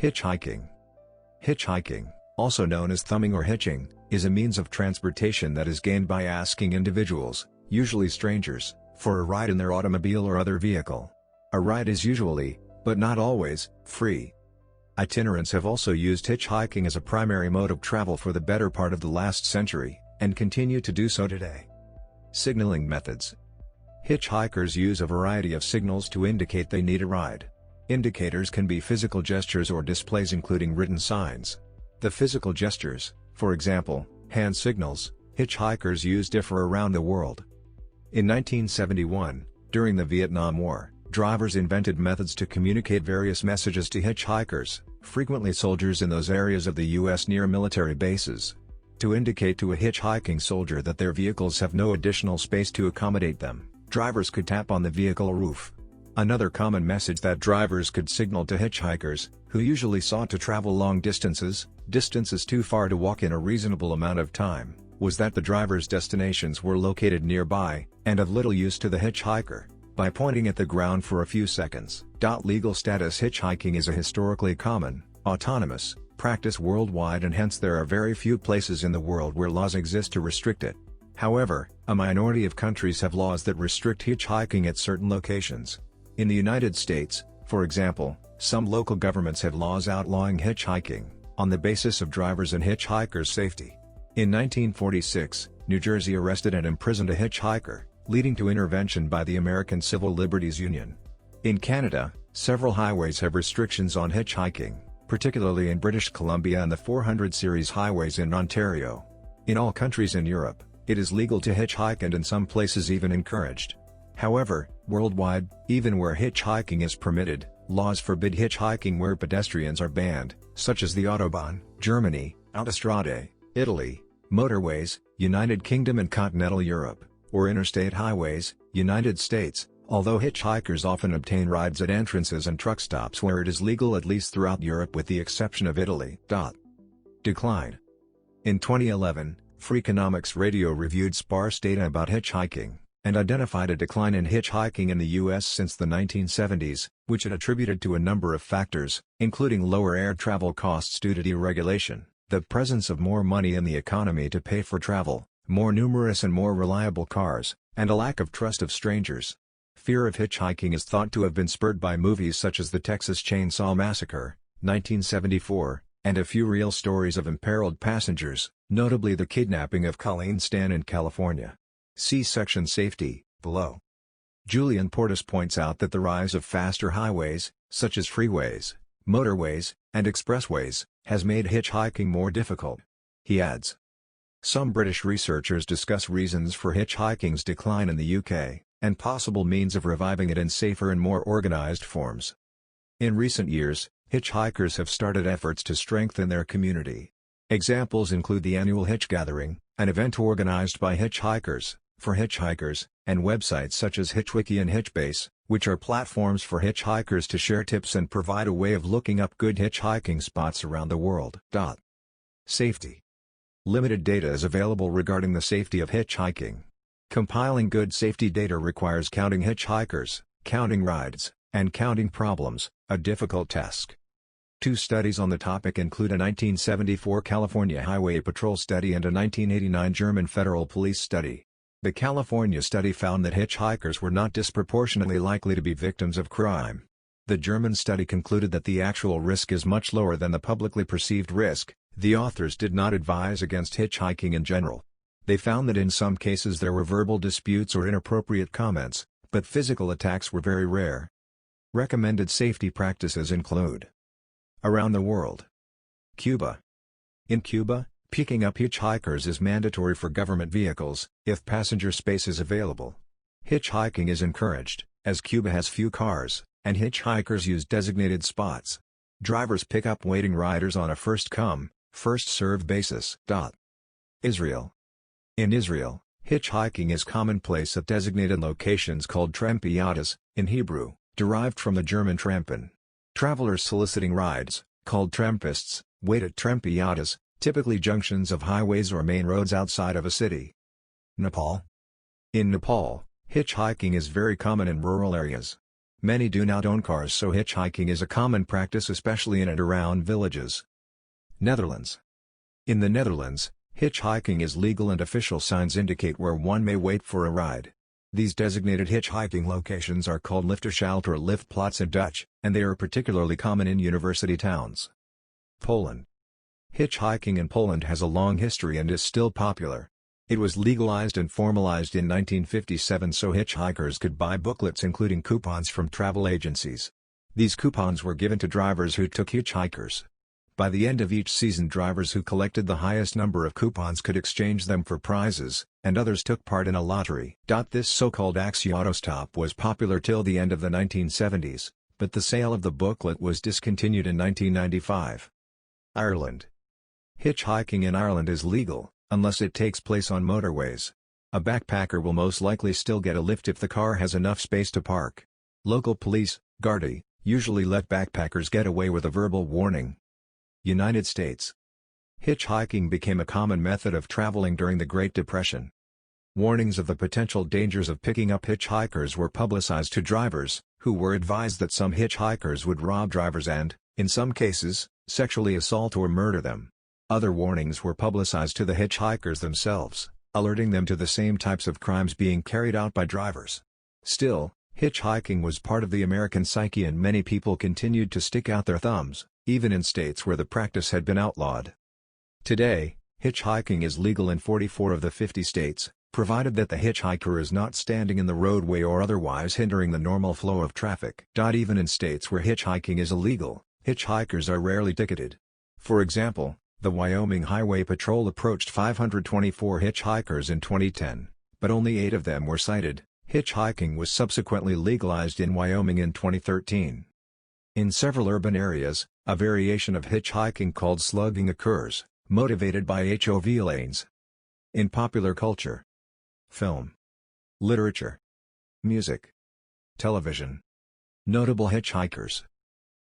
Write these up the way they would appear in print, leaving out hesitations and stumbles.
Hitchhiking. Hitchhiking, also known as thumbing or hitching, is a means of transportation that is gained by asking individuals, usually strangers, for a ride in their automobile or other vehicle. A ride is usually, but not always, free. Itinerants have also used hitchhiking as a primary mode of travel for the better part of the last century, and continue to do so today. Signaling methods. Hitchhikers use a variety of signals to indicate they need a ride. Indicators can be physical gestures or displays including written signs. The physical gestures, for example, hand signals, hitchhikers use differ around the world. In 1971, during the Vietnam War, drivers invented methods to communicate various messages to hitchhikers, frequently soldiers in those areas of the U.S. near military bases. To indicate to a hitchhiking soldier that their vehicles have no additional space to accommodate them, drivers could tap on the vehicle roof. Another common message that drivers could signal to hitchhikers, who usually sought to travel long distances too far to walk in a reasonable amount of time, was that the driver's destinations were located nearby, and of little use to the hitchhiker, by pointing at the ground for a few seconds. Legal status. Hitchhiking is a historically common, autonomous, practice worldwide, and hence there are very few places in the world where laws exist to restrict it. However, a minority of countries have laws that restrict hitchhiking at certain locations. In the United States, for example, some local governments have laws outlawing hitchhiking, on the basis of drivers' and hitchhikers' safety. In 1946, New Jersey arrested and imprisoned a hitchhiker, leading to intervention by the American Civil Liberties Union. In Canada, several highways have restrictions on hitchhiking, particularly in British Columbia and the 400 series highways in Ontario. In all countries in Europe, it is legal to hitchhike and in some places even encouraged. However, worldwide, even where hitchhiking is permitted, laws forbid hitchhiking where pedestrians are banned, such as the Autobahn, Germany, Autostrade, Italy, motorways, United Kingdom and continental Europe, or interstate highways, United States, although hitchhikers often obtain rides at entrances and truck stops where it is legal, at least throughout Europe with the exception of Italy. Decline. In 2011, Freakonomics Radio reviewed sparse data about hitchhiking, and identified a decline in hitchhiking in the U.S. since the 1970s, which it attributed to a number of factors, including lower air travel costs due to deregulation, the presence of more money in the economy to pay for travel, more numerous and more reliable cars, and a lack of trust of strangers. Fear of hitchhiking is thought to have been spurred by movies such as the Texas Chainsaw Massacre, 1974, and a few real stories of imperiled passengers, notably the kidnapping of Colleen Stan in California. See section Safety, below. Julian Portis points out that the rise of faster highways, such as freeways, motorways, and expressways, has made hitchhiking more difficult. He adds, some British researchers discuss reasons for hitchhiking's decline in the UK, and possible means of reviving it in safer and more organized forms. In recent years, hitchhikers have started efforts to strengthen their community. Examples include the annual Hitch Gathering, an event organized by hitchhikers, for hitchhikers, and websites such as Hitchwiki and Hitchbase, which are platforms for hitchhikers to share tips and provide a way of looking up good hitchhiking spots around the world. Safety. Limited data is available regarding the safety of hitchhiking. Compiling good safety data requires counting hitchhikers, counting rides, and counting problems, a difficult task. Two studies on the topic include a 1974 California Highway Patrol study and a 1989 German Federal Police study. The California study found that hitchhikers were not disproportionately likely to be victims of crime. The German study concluded that the actual risk is much lower than the publicly perceived risk. The authors did not advise against hitchhiking in general. They found that in some cases there were verbal disputes or inappropriate comments, but physical attacks were very rare. Recommended safety practices include: around the world. Cuba. In Cuba, picking up hitchhikers is mandatory for government vehicles, if passenger space is available. Hitchhiking is encouraged, as Cuba has few cars, and hitchhikers use designated spots. Drivers pick up waiting riders on a first-come, first-served basis. Israel. In Israel, hitchhiking is commonplace at designated locations called trampiyatas, in Hebrew, derived from the German trampen. Travelers soliciting rides, called trampists, wait at trampiyatas, typically junctions of highways or main roads outside of a city. Nepal. In Nepal, hitchhiking is very common in rural areas. Many do not own cars, so hitchhiking is a common practice, especially in and around villages. Netherlands. In the Netherlands, hitchhiking is legal and official signs indicate where one may wait for a ride. These designated hitchhiking locations are called liftershout or liftplots in Dutch, and they are particularly common in university towns. Poland. Hitchhiking in Poland has a long history and is still popular. It was legalized and formalized in 1957 so hitchhikers could buy booklets including coupons from travel agencies. These coupons were given to drivers who took hitchhikers. By the end of each season, drivers who collected the highest number of coupons could exchange them for prizes, and others took part in a lottery. This so-called actie-autostop was popular till the end of the 1970s, but the sale of the booklet was discontinued in 1995. Ireland. Hitchhiking in Ireland is legal, unless it takes place on motorways. A backpacker will most likely still get a lift if the car has enough space to park. Local police, Gardaí, usually let backpackers get away with a verbal warning. United States. Hitchhiking became a common method of traveling during the Great Depression. Warnings of the potential dangers of picking up hitchhikers were publicized to drivers, who were advised that some hitchhikers would rob drivers and, in some cases, sexually assault or murder them. Other warnings were publicized to the hitchhikers themselves, alerting them to the same types of crimes being carried out by drivers. Still, hitchhiking was part of the American psyche and many people continued to stick out their thumbs, even in states where the practice had been outlawed. Today, hitchhiking is legal in 44 of the 50 states, provided that the hitchhiker is not standing in the roadway or otherwise hindering the normal flow of traffic. Even in states where hitchhiking is illegal, hitchhikers are rarely ticketed. For example, the Wyoming Highway Patrol approached 524 hitchhikers in 2010, but only 8 of them were cited. Hitchhiking was subsequently legalized in Wyoming in 2013. In several urban areas, a variation of hitchhiking called slugging occurs, motivated by HOV lanes. In popular culture, film, literature, music, television. Notable hitchhikers.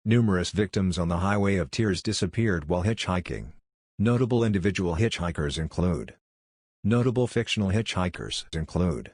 Numerous victims on the Highway of Tears disappeared while hitchhiking. Notable individual hitchhikers include. Notable fictional hitchhikers include